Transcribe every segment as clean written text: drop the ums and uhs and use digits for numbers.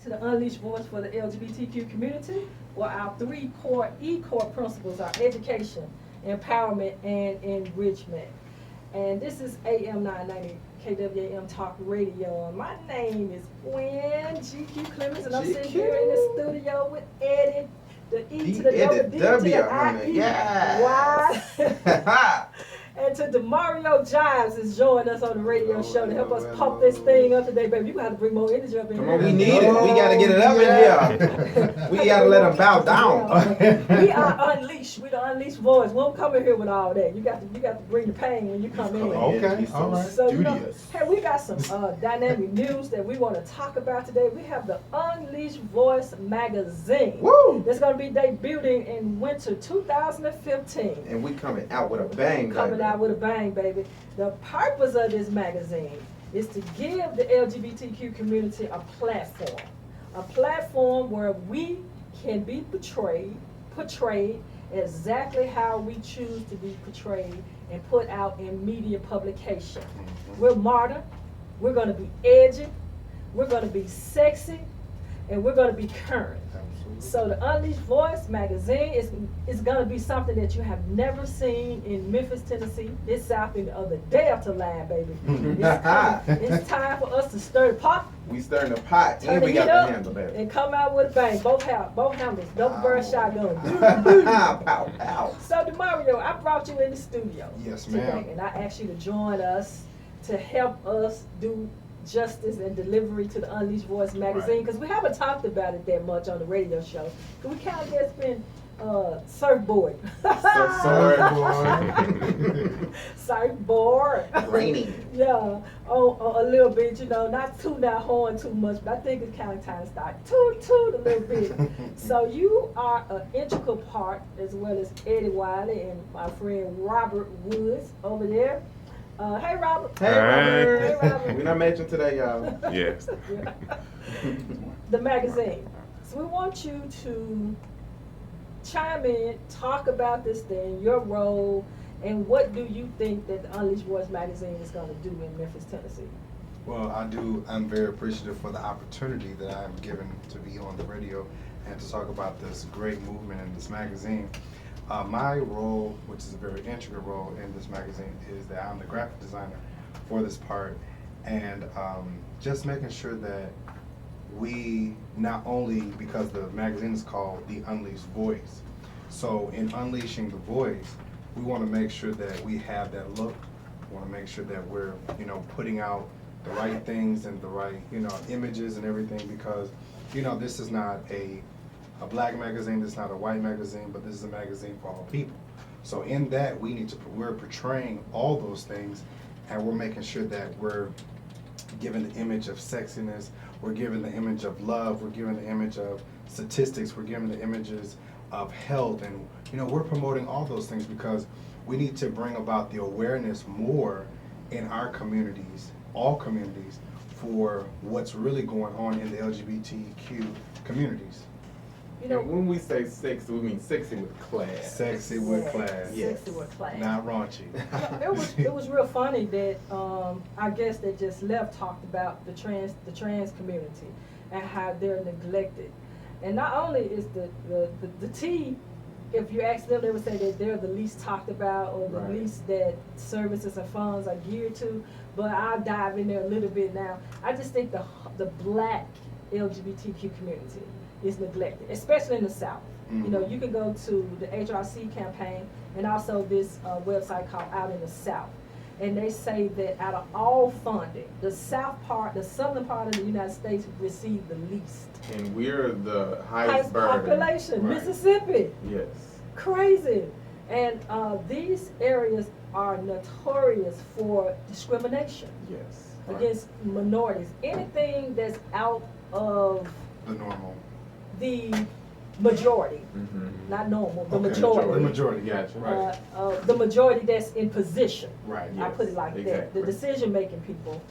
to the Unleashed Voice for the LGBTQ community, where our three core core principles are education, empowerment, and enrichment. And this is AM 990 KWAM Talk Radio. My name is Gwen GQ Clemons, and I'm sitting here in the studio with Eddie, the E to the W, D to the I, E, Y. And to Demario Giles is joining us on the radio show to help us pump this thing up today, baby. You gotta bring more energy up in here. Come on, we need it. We gotta get it up in here. We gotta let them bow down. We are unleashed. We the unleashed voice. We don't come in here with all that. You got to bring the pain when you come in. Okay, all right. So hey, we got some dynamic news that we want to talk about today. We have the Unleashed Voice magazine. Woo! That's gonna be debuting in winter 2015. And we coming out with a bang, Coming out with a bang, baby. The purpose of this magazine is to give the LGBTQ community a platform where we can be portrayed exactly how we choose to be portrayed and put out in media publication. We're modern, we're gonna be edgy, we're gonna be sexy, and we're gonna be current. So the Unleashed Voice magazine is going to be something that you have never seen in Memphis, Tennessee. It's out in the other Delta line, baby. It's time for us to stir the pot. We stirring the pot, Turn and we the got heat up the handle, baby. and come out with a bang. Both handles, double barrel shotgun. Pow, pow. So Demario, I brought you in the studio Yes, today, ma'am. and I asked you to join us to help us do justice and delivery to the Unleashed Voice magazine, because we haven't talked about it that much on the radio show. Because we kind of just been surfboard. Surfboard. Raining. Yeah, a little bit, not tooting our horn too much, but I think it's kind of time to start toot a little bit. So you are an integral part, as well as Eddie Wiley and my friend Robert Woods over there. Hey, Robert. Hey, Robert. Hey, Robert. We not mentioned today, y'all. Yes. The magazine. So we want you to chime in, talk about this thing, your role, and what do you think that the Unleashed Voice magazine is going to do in Memphis, Tennessee? Well, I'm very appreciative for the opportunity that I'm given to be on the radio and to talk about this great movement in this magazine. My role, which is a very integral role in this magazine, is that I'm the graphic designer for this part, and just making sure that we not only, because the magazine is called The Unleashed Voice, so in unleashing the voice, we want to make sure that we have that look. We want to make sure that we're, putting out the right things and the right, images and everything, because, this is not a black magazine, this is not a white magazine, but this is a magazine for all people. So in that, we're portraying all those things, and we're making sure that we're giving the image of sexiness, we're giving the image of love, we're giving the image of statistics, we're giving the images of health, and we're promoting all those things because we need to bring about the awareness more in our communities, all communities, for what's really going on in the LGBTQ communities. When we say sexy, we mean sexy with class. Sexy with class. Yes. Sexy with class. Not raunchy. It was real funny that our guest that just left talked about the trans community and how they're neglected. And not only is the T, if you ask them, they would say that they're the least talked about or the least that services and funds are geared to. But I'll dive in there a little bit now. I just think the black LGBTQ community is neglected, especially in the South. Mm-hmm. You can go to the HRC campaign and also this website called Out in the South. And they say that out of all funding, the southern part of the United States received the least. And we're the highest burden. Population, Right. Mississippi. Yes. Crazy. And these areas are notorious for discrimination Yes. against minorities. Anything that's out of The normal. the majority, not normal, the majority. The majority, yeah. Gotcha. Right. The majority that's in position. Right. I put it like that. Exactly. The decision-making people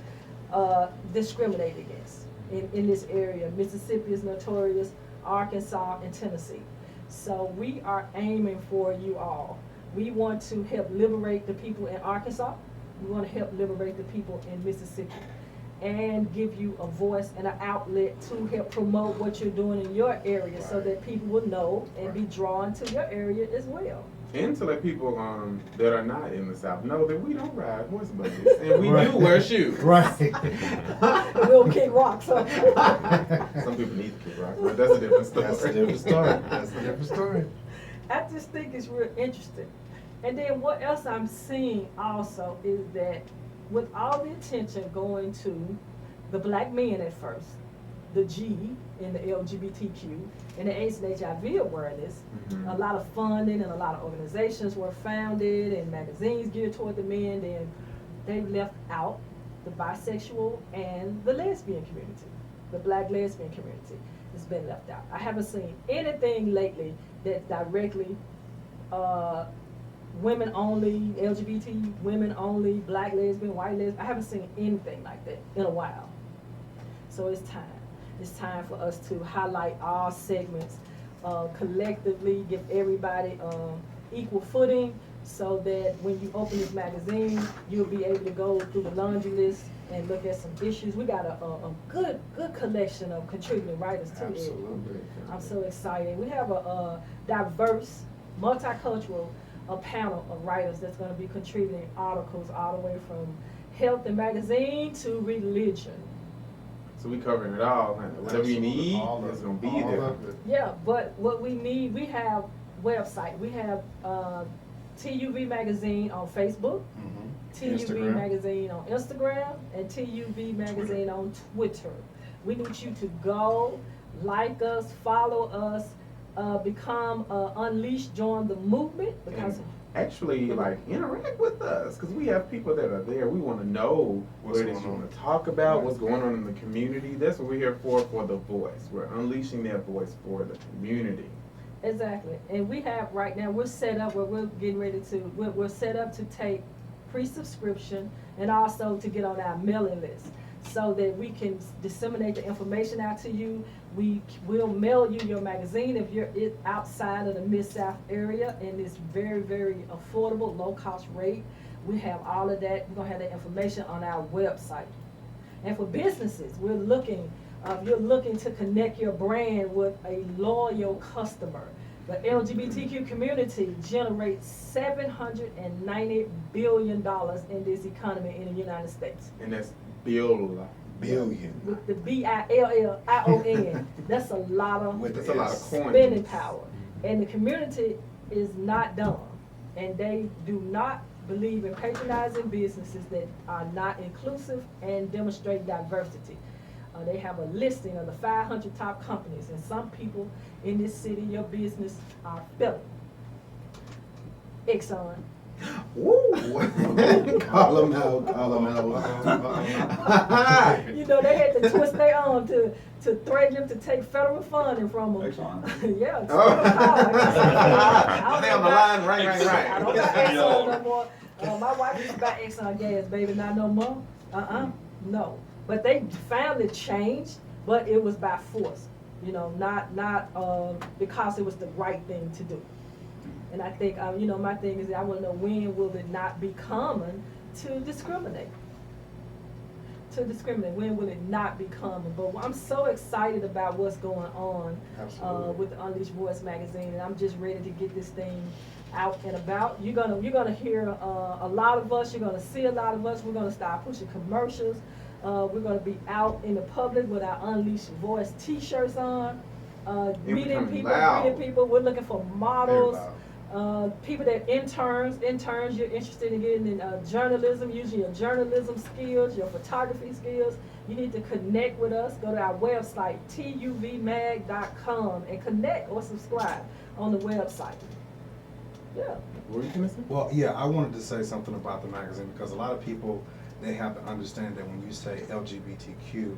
discriminate against in this area. Mississippi is notorious, Arkansas, and Tennessee. So we are aiming for you all. We want to help liberate the people in Arkansas. We want to help liberate the people in Mississippi. and give you a voice and an outlet to help promote what you're doing in your area, so that people will know and be drawn to your area as well. And to let people that are not in the South know that we don't ride horse buggies and we do wear shoes. Right. We'll kick rocks. Some people need to kick rocks, but that's a different story. That's a different story. That's a different story. I just think it's real interesting. And then what else I'm seeing also is that with all the attention going to the black men at first, the G in the LGBTQ, and the AIDS and HIV awareness, a lot of funding and a lot of organizations were founded and magazines geared toward the men. Then they left out the bisexual and the lesbian community, the black lesbian community has been left out. I haven't seen anything lately that directly women only, LGBT, women only, black lesbian, white lesbian. I haven't seen anything like that in a while. So it's time. It's time for us to highlight all segments, collectively give everybody equal footing, so that when you open this magazine, you'll be able to go through the laundry list and look at some issues. We got a good collection of contributing writers too. Absolutely. I'm so excited. We have a diverse, multicultural panel of writers that's going to be contributing articles all the way from health and magazine to religion. So we covering it all, man. Whatever you need is gonna be there. Yeah, but what we need, we have website. We have TUV Magazine on Facebook, TUV Instagram. Magazine on Instagram, and TUV Magazine on Twitter. We need you to go, like us, follow us, become Unleashed, join the movement, because Actually, like, interact with us, because we have people that are there. We want to know what it is you want to talk about, what's going on in the community. That's what we're here for the voice. We're unleashing that voice for the community. Exactly. And we have right now, we're set up where we're getting ready to, we're set up to take pre-subscription and also to get on our mailing list, so that we can disseminate the information out to you. We will mail you your magazine if you're outside of the Mid-South area, and it's very, very affordable, low-cost rate. We have all of that. We're going to have that information on our website. And for businesses, we're looking, if you're looking to connect your brand with a loyal customer, the LGBTQ community generates $790 billion in this economy in the United States. And that's billion. With the BILLION, that's a lot of That's a lot of coins. spending power. And the community is not dumb, and they do not believe in patronizing businesses that are not inclusive and demonstrate diversity. They have a listing of the 500 top companies, and some people in this city, your business, are felon. Exxon. Woo! Call them out. You know, they had to twist their arm to threaten them to take federal funding from them. Yeah. Oh. They on the line, right. I don't buy Exxon no more. My wife used to buy Exxon gas, baby, not no more. No. But they finally changed, but it was by force. You know, not because it was the right thing to do. And I think, you know, my thing is that I want to know, when will it not be common to discriminate? When will it not be common? But I'm so excited about what's going on with the Unleashed Voice magazine, and I'm just ready to get this thing out and about. You're gonna hear a lot of us. You're gonna see a lot of us. We're gonna start pushing commercials. We're gonna be out in the public with our Unleashed Voice T-shirts on, meeting people. We're looking for models. People that interns, you're interested in getting in journalism, using your journalism skills, your photography skills. You need to connect with us. Go to our website, tuvmag.com, and connect or subscribe on the website. Yeah. What were you gonna say? Well, yeah, I wanted to say something about the magazine, because a lot of people, they have to understand that when you say LGBTQ,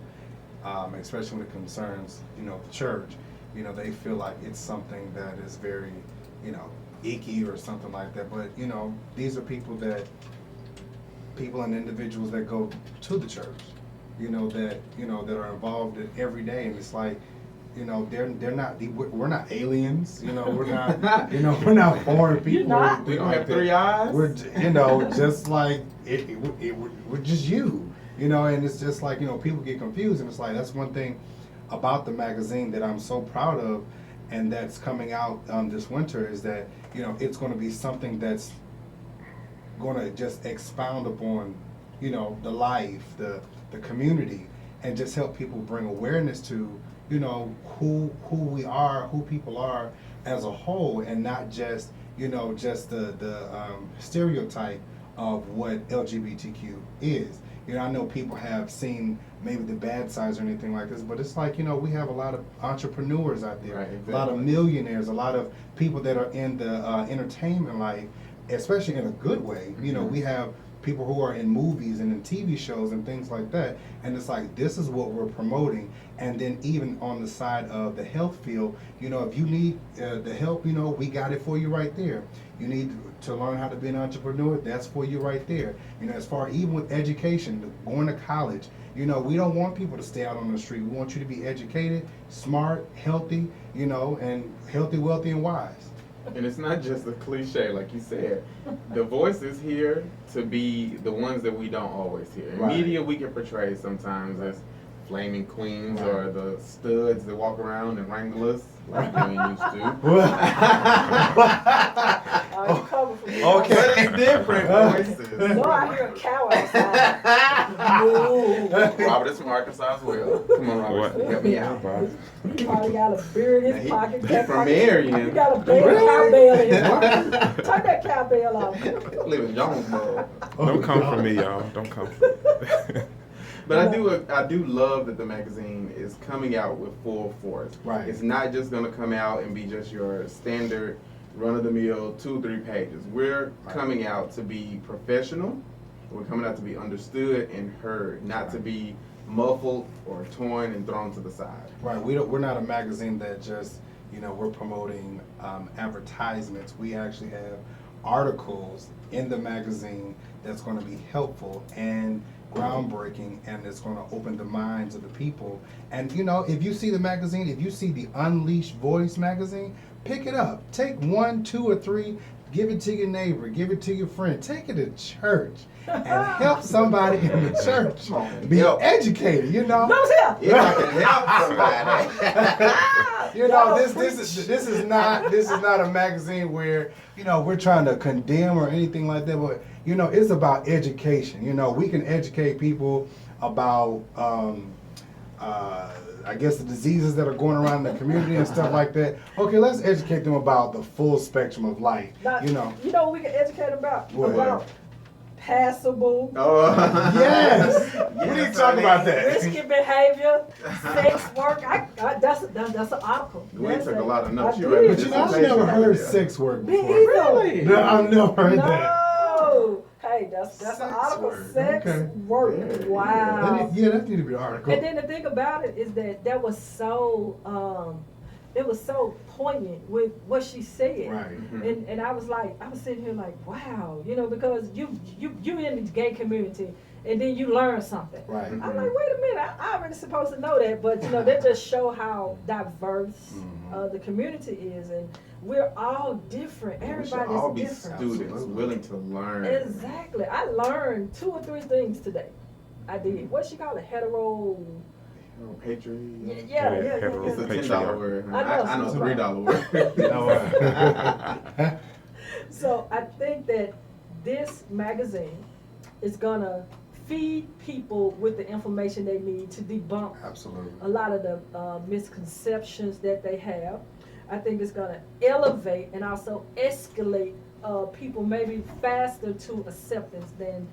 especially when it concerns, you know, the church, you know, they feel like it's something that is very, you know, icky or something like that. But, you know, these are people and individuals that go to the church, you know, that are involved in every day. And it's like, you know, we're not aliens, you know, we're not, you know, we're not foreign people. We don't have three eyes. We're, you know, just like we're just you. You know, and it's just like, you know, people get confused, and it's like, that's one thing about the magazine that I'm so proud of, and that's coming out this winter, is that, you know, it's going to be something that's going to just expound upon, you know, the life, the community, and just help people bring awareness to, you know, who we are, who people are as a whole, and not just, you know, just the stereotype of what LGBTQ is. You know, I know people have seen maybe the bad sides or anything like this, but it's like, you know, we have a lot of entrepreneurs out there, Right, exactly. a lot of millionaires, a lot of people that are in the entertainment life, especially in a good way. You know, we have people who are in movies and in TV shows and things like that, and it's like, this is what we're promoting. And then even on the side of the health field, you know, if you need the help, you know, we got it for you right there. You need to learn how to be an entrepreneur, that's for you right there. You know, as far even with education, going to college, you know, we don't want people to stay out on the street. We want you to be educated, smart, healthy, you know, and healthy, wealthy, and wise. And it's not just a cliche, like you said. The voice is here to be the ones that we don't always hear. In Right. media, we can portray sometimes as flaming queens Right. or the studs that walk around in Wranglers, like you ain't used to. You cover for me. Okay. But it's different voices. No, I hear a cow outside. Moo. Robert is from Arkansas as well. Come on, Robert, What? help me out. He probably got a beard in his Now, pocket. he from Marion. He got a baby cowbell in his pocket. Turn that cowbell off. Live in Jonesboro. Don't come for me, y'all. Don't come for me. But I do love that the magazine is coming out with full force. Right. It's not just going to come out and be just your standard run-of-the-mill 2-3 pages. We're coming out to be professional. We're coming out to be understood and heard, not to be muffled or torn and thrown to the side. Right. We're not a magazine that just, you know, we're promoting advertisements. We actually have articles in the magazine that's going to be helpful and groundbreaking, and it's going to open the minds of the people. And you know, if you see the magazine, if you see the Unleashed Voice magazine, pick it up. Take 1, 2, or 3, give it to your neighbor, give it to your friend, take it to church, and help somebody in the church be educated. You know. Nose here. If I can help somebody. You know, this is not a magazine where, you know, we're trying to condemn or anything like that, but you know, it's about education. You know, we can educate people about I guess the diseases that are going around in the community and stuff like that. Okay, let's educate them about the full spectrum of life. Now, You know. You know what we can educate them about? What? About passable, Oh. Yes. We need to talk about that. risky behavior, sex work. That's an article. Gwen That's took a lot of notes. I You did. read But you know, I've never heard sex work Me before. either. No, I've never heard that. No. Hey, that's Sex an article. work. Sex Okay. work. Yeah. Wow. Yeah, that need to be an article. And then the thing about it is that was so it was so poignant with what she said. Right. And I was sitting here like, wow, you know, because you in the gay community and then you learn something. Right. I'm like, wait a minute, I already supposed to know that, but you know, that just show how diverse the community is, and we're all different. We should Everybody's all be different. students Absolutely. willing to learn. Exactly. I learned 2 or 3 things today. I did. What she call it? Hetero. Patriot. Yeah. It's a $10 word. I know $3 word. So I think that this magazine is gonna feed people with the information they need to debunk Absolutely. a lot of the misconceptions that they have. I think it's gonna elevate and also escalate people maybe faster to acceptance than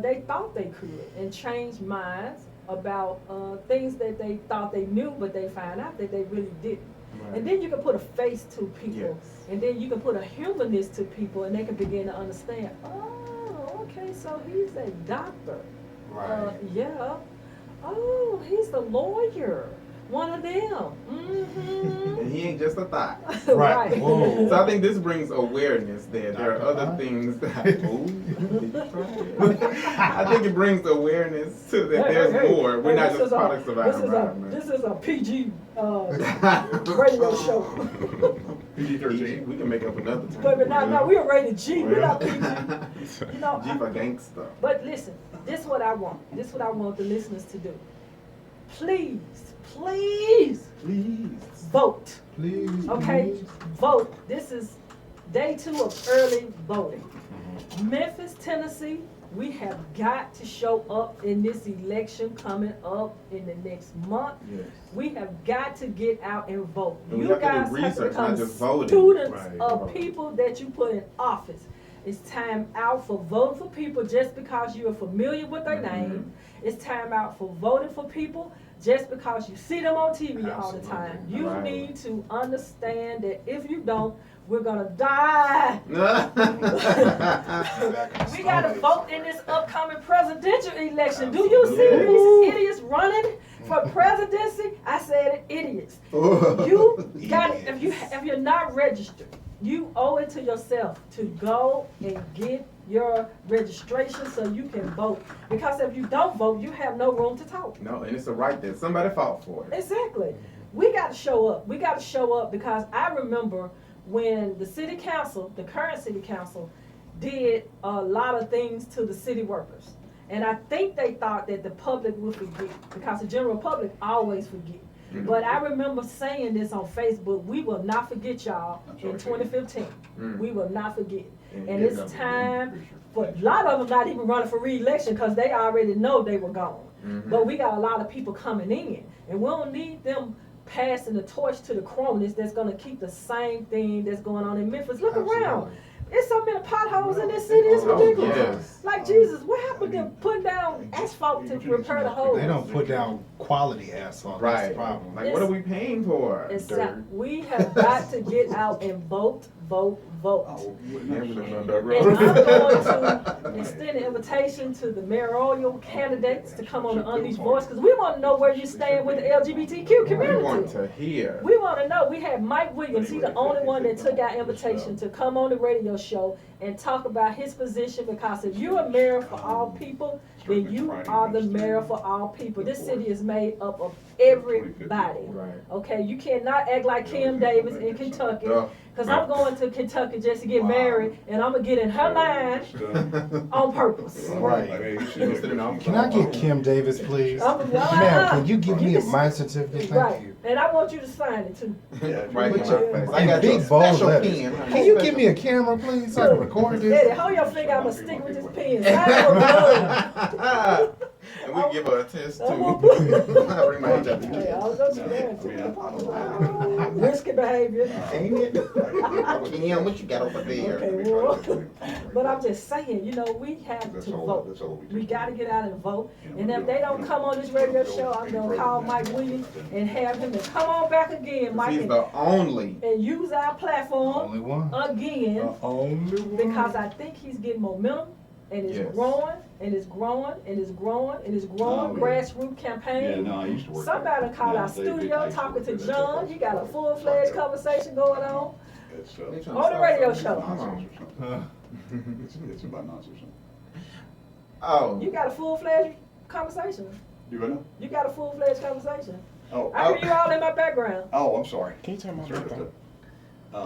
they thought they could, and change minds about things that they thought they knew, but they find out that they really didn't. Right. And then you can put a face to people, Yes. and then you can put a humanness to people, and they can begin to understand, oh, okay, so he's a doctor. Right. Yeah. Oh, he's the lawyer. One of them. Mm-hmm. And he ain't just a thought. Right. Whoa. So I think this brings awareness that there are Dr. other Thought? things that. Ooh, did you try it? I think it brings awareness to that there's more. We're not this just is a- products of our environment. This is a PG radio show. PG-13. We can make up another term. But no, we're rated G. We're not PG. You know, G for gangster. but listen, this is what I want. This is what I want the listeners to do. Please, please vote. Please. Okay? Please. Vote. This is day 2 of early voting. Memphis, Tennessee, we have got to show up in this election coming up in the next month. Yes. We have got to get out and vote. And we You have to do guys have to research, become not just voting. students Right. of people that you put in office. It's time out for voting for people just because you are familiar with their name. It's time out for voting for people just because you see them on TV all the time. Absolutely. You Right. need to understand that if you don't, we're gonna die. We gotta vote in this upcoming presidential election. Do you see Absolutely. these idiots running for presidency? I said it, idiots. You got if you're not registered, you owe it to yourself to go and get your registration so you can vote. Because if you don't vote, you have no room to talk. No, and it's a right that somebody fought for it. Exactly. We got to show up. We got to show up because I remember when the city council, the current city council, did a lot of things to the city workers. And I think they thought that the public would forget because the general public always forget. But I remember saying this on Facebook, we will not forget y'all in 2015. We will not forget. And it's time for a lot of them not even running for re-election because they already know they were gone. But we got a lot of people coming in and we don't need them passing the torch to the cronies that's going to keep the same thing that's going on in Memphis. Look around. There's so many potholes in this city, it's ridiculous. Yes. Like Jesus, what happened to putting down asphalt to repair the holes? They don't put down quality asphalt. That's Right. the problem. Like, what are we paying for? We have got to get out and vote, vote, vote. Yeah, we done done that And road. I'm going to extend an invitation to the mayoral candidates to come on the Unleashed Voice because we want to know where you stand with the LGBTQ We want community. to hear. We want to know. We had Mike Williams. He's the only one that took our invitation to come on the radio show and talk about his position because if you're a mayor for all people, then you are the mayor for all people. This city is made up of everybody. Right. Okay, you cannot act like Kim Davis in Kentucky. Yeah. Because I'm going to Kentucky just to get married, and I'm going to get in her line on purpose. Right. Can I get Kim Davis, please? Ma'am, can you give me my certificate? Thank Right, you. and I want you to sign it too. Right in my face. I got big your bold special letters. pen. Can you give me a camera, please, so I can record Eddie, this? hold your finger, I'm going to stick with this pen. Sign it with blood. And we give her a test I'm too. gonna put- Hey, I was gonna do that too. Risky behavior. Ain't it? Kim, what you got over there? Okay, well, but I'm just saying, you know, we have to vote. We gotta get out and vote. And if they don't come on this radio show, I'm gonna call Mike Williams and have him to come on back again, Mike, He's the only. and use our platform Only one. again, Only one. because I think he's getting momentum, and it's Yes. growing, and it's growing, and it's growing, and it's growing, Oh, yeah. grassroots campaign. I used to work Somebody there. called No, our they- studio, I used to talking work to there. John, he got a full-fledged conversation going on. It's, On the radio show. it's about nonsense. Oh. You got a full-fledged conversation. Do I know? You got a full-fledged conversation. Oh, I hear you all in my background. oh, I'm sorry. Can you turn my mic on? Can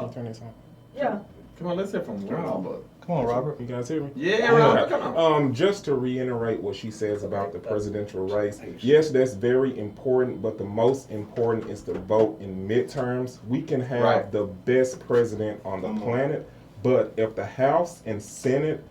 you turn this on? Yeah. Come on, let's hear from Robert. Come on, Robert. You guys hear me? Yeah, Robert, come on. Just to reiterate what she says about the presidential race, yes, that's very important, but the most important is to vote in midterms. We can have Right. the best president on the planet, but if the House and Senate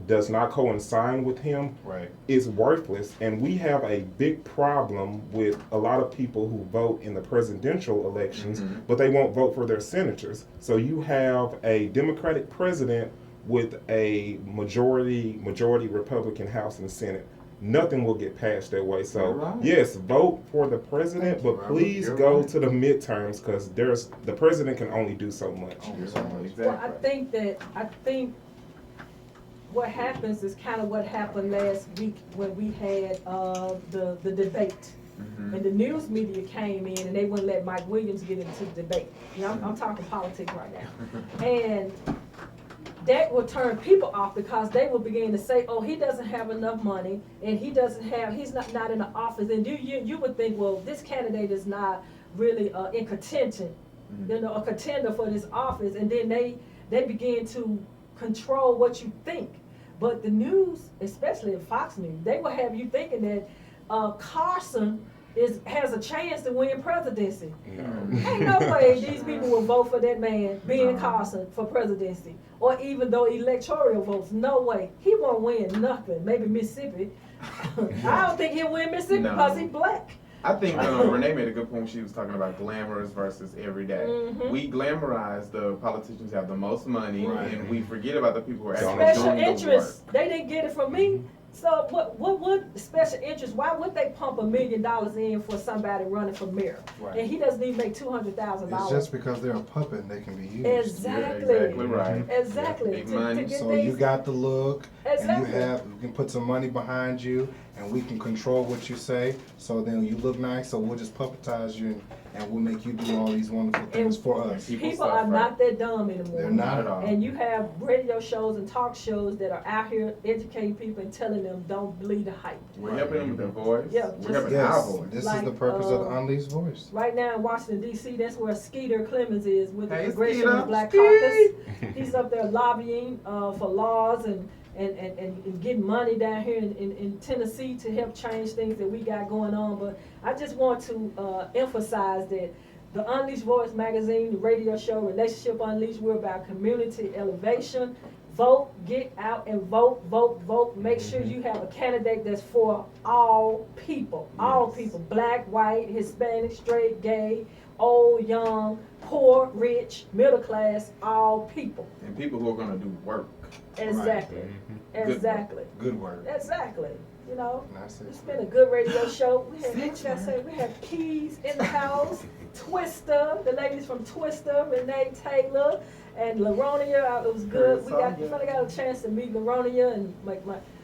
does not coincide with him, Right. is worthless. And we have a big problem with a lot of people who vote in the presidential elections, but they won't vote for their senators. So you have a Democratic president with a majority Republican House and Senate. Nothing will get passed that way. So Right. yes, vote for the president, Thank you, but Robert. please You're go right. to the midterms because the president can only do so much. Exactly. Well, I think what happens is kind of what happened last week when we had the debate. And the news media came in and they wouldn't let Mike Williams get into the debate. You know, I'm talking politics right now. And that will turn people off because they will begin to say, oh, he doesn't have enough money and he's not in the office. And you would think, well, this candidate is not really in contention, you know, a contender for this office. And then they begin to control what you think. But the news, especially in Fox News, they will have you thinking that Carson has a chance to win presidency. Ain't no way these people will vote for that man, Ben Carson, for presidency, or even though electoral votes. No way. He won't win nothing. Maybe Mississippi. I don't think he'll win Mississippi because he's black. I think Renee made a good point. She was talking about glamorous versus everyday. We glamorize the politicians who have the most money, and we forget about the people who are actually special doing interest. the work. They didn't get it from me. So what would special interest? Why would they pump $1 million in for somebody running for mayor? Right. And he doesn't even make $200,000. It's just because they're a puppet and they can be used. Exactly. You're exactly right. Exactly. Big money. get So things- you got the look, Exactly. and you can put some money behind you, and we can control what you say. So then you look nice. So we'll just puppetize you, and we'll make you do all these wonderful things for us. People are not that dumb anymore. They're not at all. And you have radio shows and talk shows that are out here educating people and telling them don't believe the hype. We're helping them with their voice. Yeah, We're helping our Yes, voice. this Like, is the purpose of the Unleashed Voice. Right now in Washington, D.C., that's where Skeeter Clemons is with the Hey, Progression Skeeter. and Black Skeet. Caucus. He's up there lobbying for laws and getting money down here in Tennessee to help change things that we got going on. But I just want to emphasize that the Unleashed Voice magazine, the radio show, Relationship Unleashed, we're about community elevation. Vote, get out and vote, vote, vote. Make sure you have a candidate that's for all people. All people, black, white, Hispanic, straight, gay, old, young, poor, rich, middle class, all people. And people who are going to do work. Exactly. Exactly. Good word. Exactly. You know, And that's it. it's been a good radio show. We had, what you gotta say? We had Keys in the house, Twister, the ladies from Twister, Renee Taylor, and Laronia. It was good. We finally got a chance to meet Laronia and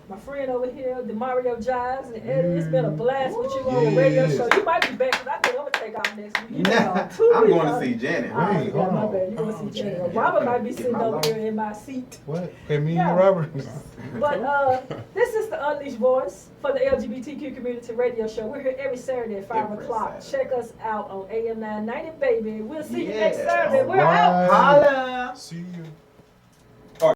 my friend over here, Demario Giles, and Eddie. It's been a blast with you on the radio Yes. show. You might be back because I think I'm gonna take off next week. You Nah, know, 2 I'm weeks going to off. see Janet. Oh, Wait, yeah, hold my on. bad. You going to see Janet. Yeah, Robert might be get sitting my over life. here in my seat. What? Hey, me Yeah. and Robert. But this is the Unleashed Voice for the LGBTQ community radio show. We're here every Saturday at 5 Every o'clock. Saturday. Check us out on AM 990, baby. We'll see you Yeah. next Saturday. We're All out. right. Holla! See you.